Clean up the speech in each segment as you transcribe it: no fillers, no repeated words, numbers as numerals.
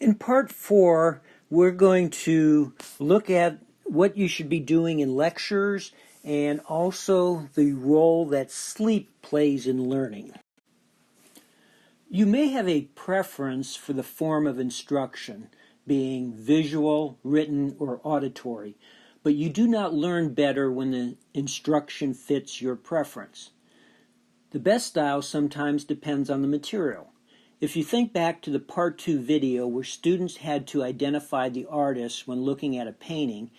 In part 4, we're going to look at what you should be doing in lectures and also the role that sleep plays in learning. You may have a preference for the form of instruction, being visual, written, or auditory, but you do not learn better when the instruction fits your preference. The best style sometimes depends on the material. If you think back to the Part 2 video where students had to identify the artist when looking at a painting,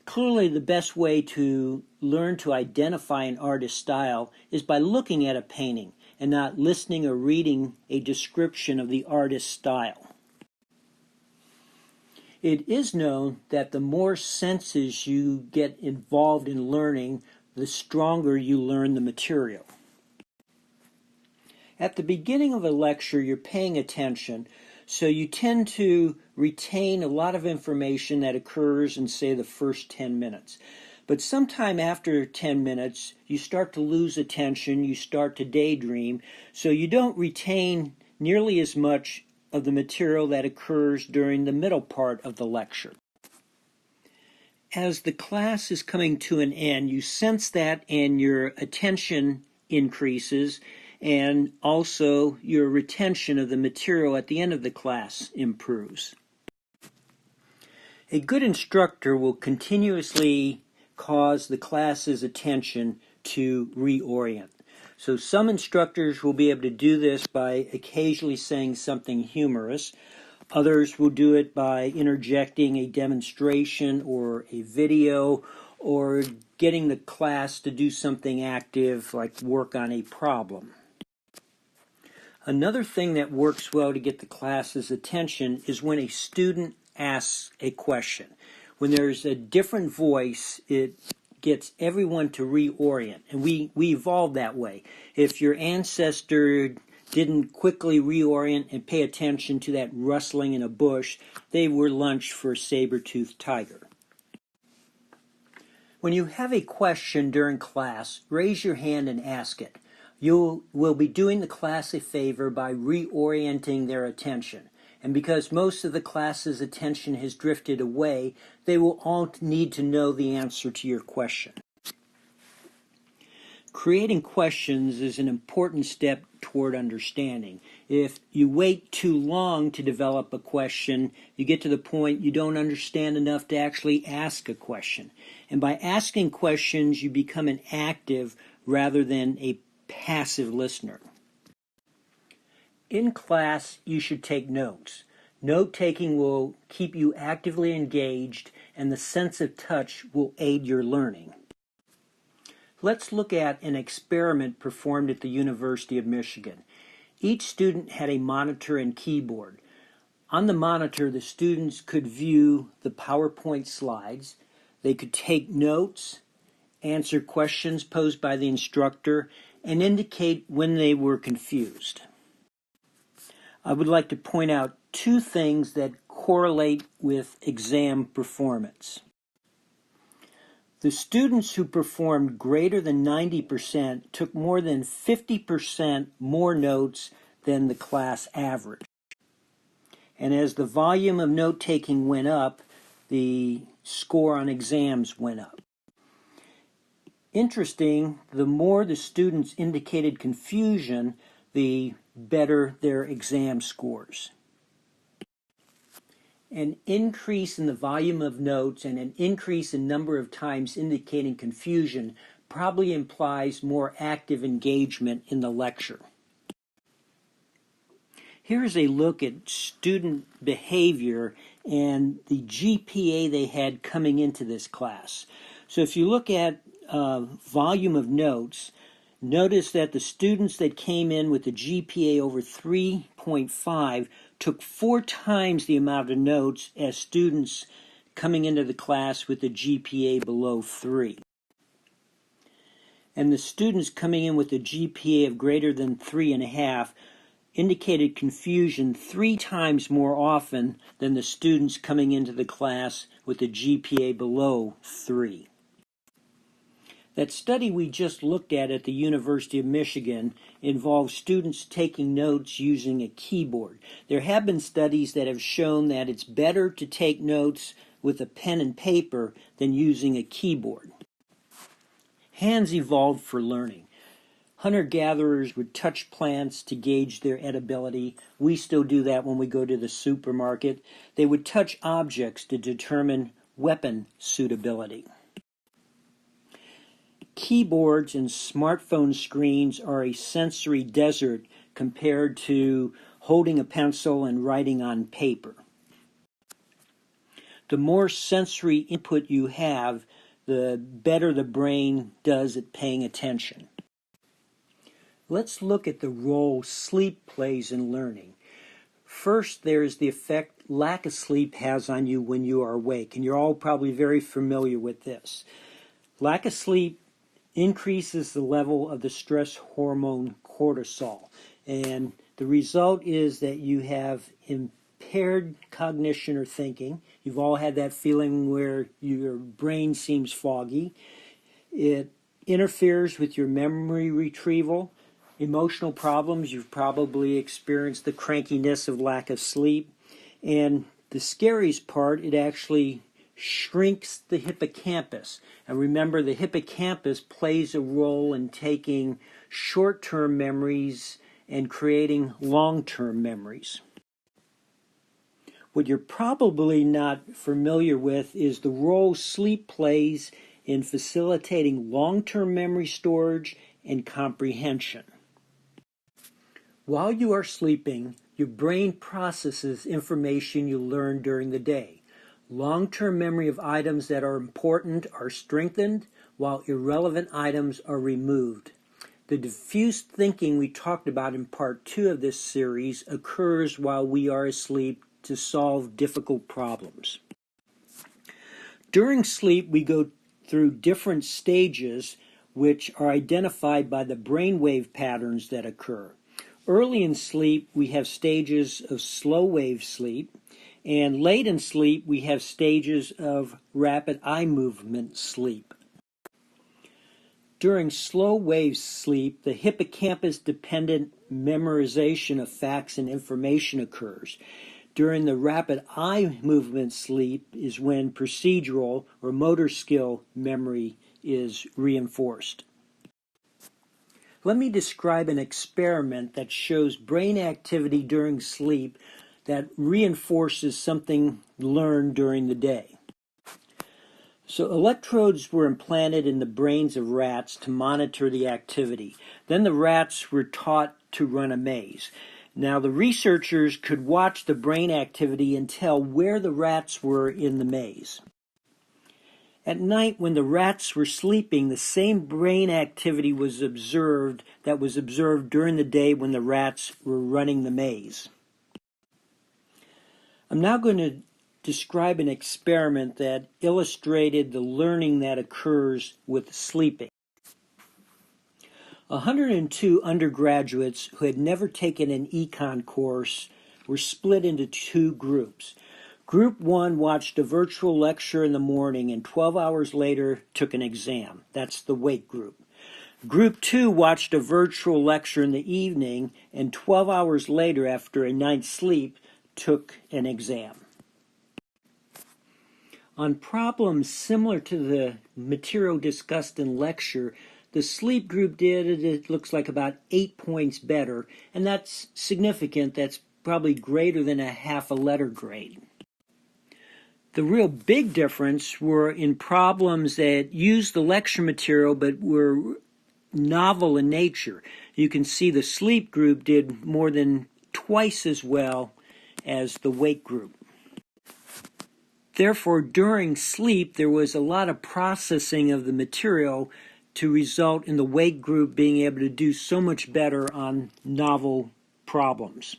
clearly the best way to learn to identify an artist's style is by looking at a painting and not listening or reading a description of the artist's style. It is known that the more senses you get involved in learning, the stronger you learn the material. At the beginning of a lecture, you're paying attention, so you tend to retain a lot of information that occurs in, say, the first 10 minutes. But sometime after 10 minutes, you start to lose attention, you start to daydream, so you don't retain nearly as much of the material that occurs during the middle part of the lecture. As the class is coming to an end, you sense that and your attention increases, and also your retention of the material at the end of the class improves. A good instructor will continuously cause the class's attention to reorient. So some instructors will be able to do this by occasionally saying something humorous. Others will do it by interjecting a demonstration or a video, or getting the class to do something active like work on a problem. Another thing that works well to get the class's attention is when a student asks a question. When there's a different voice, it gets everyone to reorient, and we evolved that way. If your ancestor didn't quickly reorient and pay attention to that rustling in a bush, they were lunch for a saber-toothed tiger. When you have a question during class, raise your hand and ask it. You will be doing the class a favor by reorienting their attention. And because most of the class's attention has drifted away, they will all need to know the answer to your question. Creating questions is an important step toward understanding. If you wait too long to develop a question, you get to the point you don't understand enough to actually ask a question. And by asking questions, you become an active rather than a passive listener. In class, you should take notes. Note-taking will keep you actively engaged, and the sense of touch will aid your learning. Let's look at an experiment performed at the University of Michigan. Each student had a monitor and keyboard. On the monitor, the students could view the PowerPoint slides. They could take notes, answer questions posed by the instructor, and indicate when they were confused. I would like to point out two things that correlate with exam performance. The students who performed greater than 90% took more than 50% more notes than the class average. And as the volume of note-taking went up, the score on exams went up. Interesting, the more the students indicated confusion, the better their exam scores. An increase in the volume of notes and an increase in number of times indicating confusion probably implies more active engagement in the lecture. Here's a look at student behavior and the GPA they had coming into this class. So if you look at volume of notes, notice that the students that came in with a GPA over 3.5 took 4 times the amount of notes as students coming into the class with a GPA below 3. And the students coming in with a GPA of greater than 3.5 indicated confusion 3 times more often than the students coming into the class with a GPA below 3. That study we just looked at the University of Michigan involves students taking notes using a keyboard. There have been studies that have shown that it's better to take notes with a pen and paper than using a keyboard. Hands evolved for learning. Hunter-gatherers would touch plants to gauge their edibility. We still do that when we go to the supermarket. They would touch objects to determine weapon suitability. Keyboards and smartphone screens are a sensory desert compared to holding a pencil and writing on paper. The more sensory input you have, the better the brain does at paying attention. Let's look at the role sleep plays in learning. First, there's the effect lack of sleep has on you when you are awake, and you're all probably very familiar with this. Lack of sleep increases the level of the stress hormone cortisol, and the result is that you have impaired cognition or thinking. You've all had that feeling where your brain seems foggy. It interferes with your memory retrieval. Emotional problems, you've probably experienced the crankiness of lack of sleep. And the scariest part, it actually shrinks the hippocampus. And remember, the hippocampus plays a role in taking short-term memories and creating long-term memories. What you're probably not familiar with is the role sleep plays in facilitating long-term memory storage and comprehension. While you are sleeping, your brain processes information you learned during the day. Long-term memory of items that are important are strengthened, while irrelevant items are removed. The diffuse thinking we talked about in part 2 of this series occurs while we are asleep to solve difficult problems. During sleep, we go through different stages which are identified by the brainwave patterns that occur. Early in sleep, we have stages of slow wave sleep, and late in sleep, we have stages of rapid eye movement sleep. During slow wave sleep, the hippocampus-dependent memorization of facts and information occurs. During the rapid eye movement sleep is when procedural or motor skill memory is reinforced. Let me describe an experiment that shows brain activity during sleep that reinforces something learned during the day. So electrodes were implanted in the brains of rats to monitor the activity. Then the rats were taught to run a maze. Now the researchers could watch the brain activity and tell where the rats were in the maze. At night, when the rats were sleeping, the same brain activity was observed that was observed during the day when the rats were running the maze. I'm now going to describe an experiment that illustrated the learning that occurs with sleeping. 102 undergraduates who had never taken an econ course were split into 2 groups. Group 1 watched a virtual lecture in the morning and 12 hours later took an exam. That's the wait group. Group 2 watched a virtual lecture in the evening and 12 hours later, after a night's sleep, took an exam. On problems similar to the material discussed in lecture, the sleep group did, it looks like, about 8 points better, and that's significant. That's probably greater than a half a letter grade. The real big difference were in problems that used the lecture material but were novel in nature. You can see the sleep group did more than twice as well as the wake group. Therefore, during sleep, there was a lot of processing of the material to result in the wake group being able to do so much better on novel problems.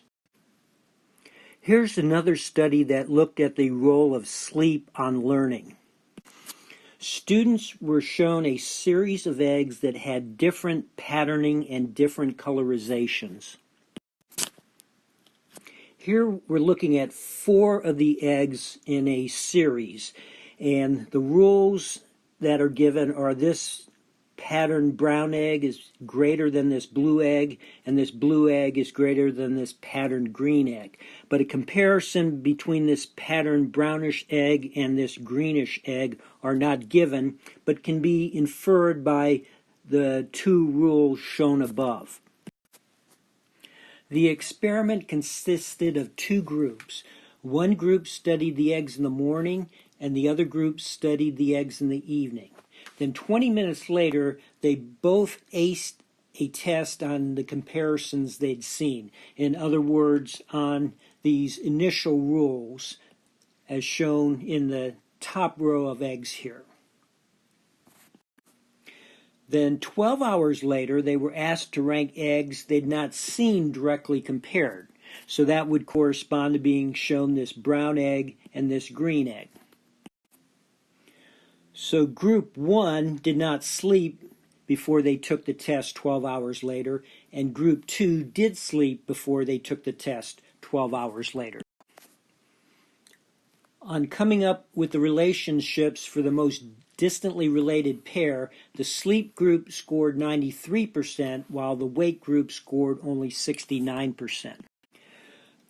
Here's another study that looked at the role of sleep on learning. Students were shown a series of eggs that had different patterning and different colorizations. Here we're looking at 4 of the eggs in a series, and the rules that are given are this patterned brown egg is greater than this blue egg, and this blue egg is greater than this patterned green egg. But a comparison between this patterned brownish egg and this greenish egg are not given, but can be inferred by the two rules shown above. The experiment consisted of two groups. One group studied the eggs in the morning, and the other group studied the eggs in the evening. Then 20 minutes later, they both aced a test on the comparisons they'd seen. In other words, on these initial rules, as shown in the top row of eggs here. Then 12 hours later, they were asked to rank eggs they'd not seen directly compared. So that would correspond to being shown this brown egg and this green egg. So group 1 did not sleep before they took the test 12 hours later, and group 2 did sleep before they took the test 12 hours later. On coming up with the relationships for the most distantly related pair, the sleep group scored 93%, while the wake group scored only 69%.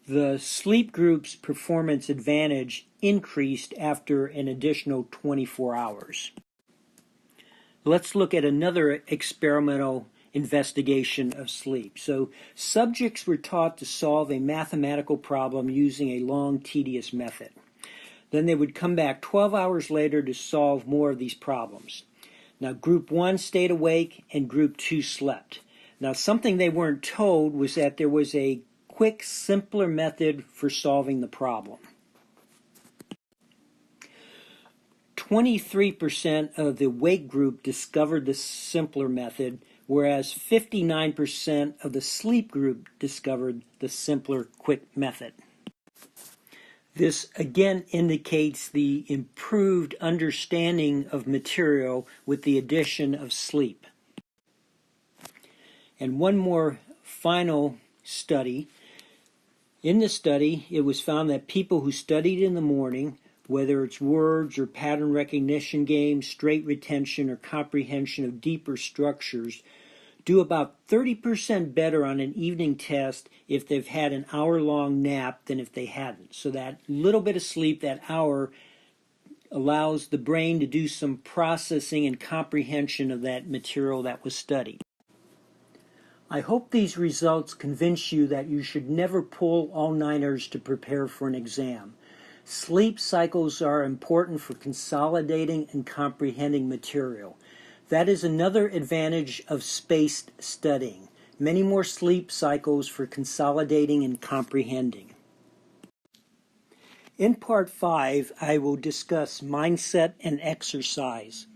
The sleep group's performance advantage increased after an additional 24 hours. Let's look at another experimental investigation of sleep. So, subjects were taught to solve a mathematical problem using a long, tedious method. Then they would come back 12 hours later to solve more of these problems. Now, group 1 stayed awake and group 2 slept. Now, something they weren't told was that there was a quick, simpler method for solving the problem. 23% of the wake group discovered the simpler method, whereas 59% of the sleep group discovered the simpler, quick method. This again indicates the improved understanding of material with the addition of sleep. And one more final study. In this study, it was found that people who studied in the morning, whether it's words or pattern recognition games, straight retention, or comprehension of deeper structures, do about 30% better on an evening test if they've had an hour-long nap than if they hadn't. So that little bit of sleep, that hour, allows the brain to do some processing and comprehension of that material that was studied. I hope these results convince you that you should never pull all-nighters to prepare for an exam. Sleep cycles are important for consolidating and comprehending material. That is another advantage of spaced studying. Many more sleep cycles for consolidating and comprehending. In Part 5, I will discuss mindset and exercise.